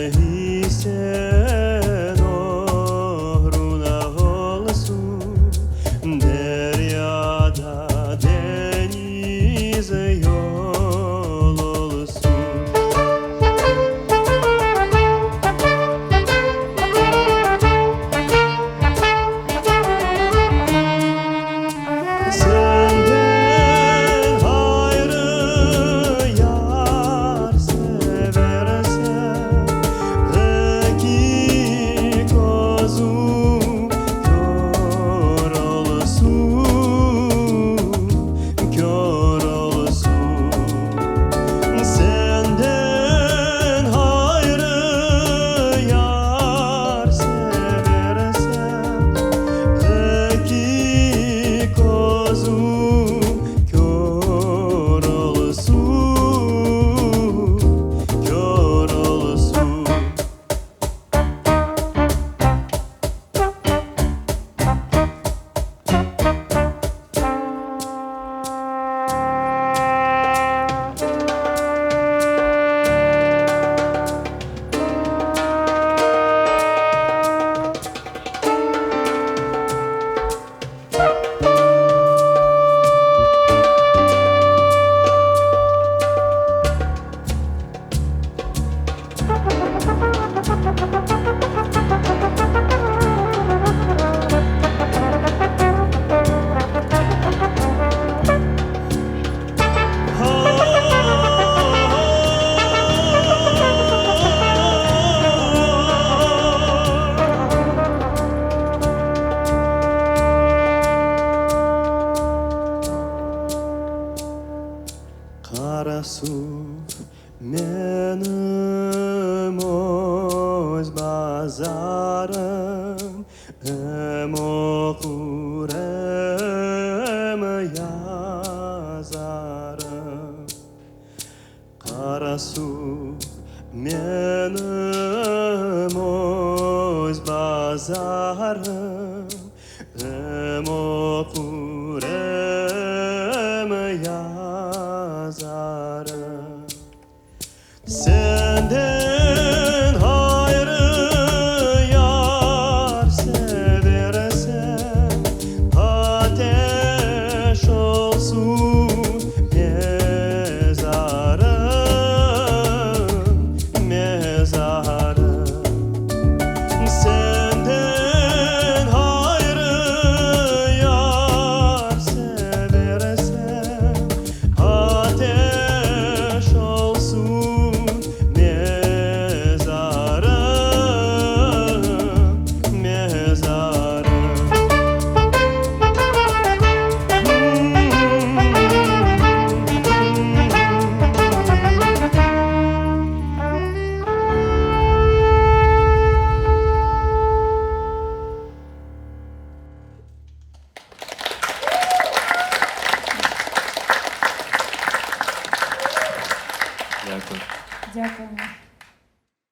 neredeysen ohruna olsun, deryada denize yol olsun. Senden hayrı yar seversen, peki gözüm kör olsun, kör olsun. Senden hayrı yar seversen, peki gözüm kör olsun, kör olsun. Qarasuf menim o'z bazarim, hem o'qur hem yazarim. Qarasuf menim o'z bazarim, hem o'qur hem yazarım. Senden hayrı yar seversen, ateş olsun mezarım, mezarım. Senden hayrı yar seversen, ateş olsun mezarım, mezarım. Дякую. Дякуємо.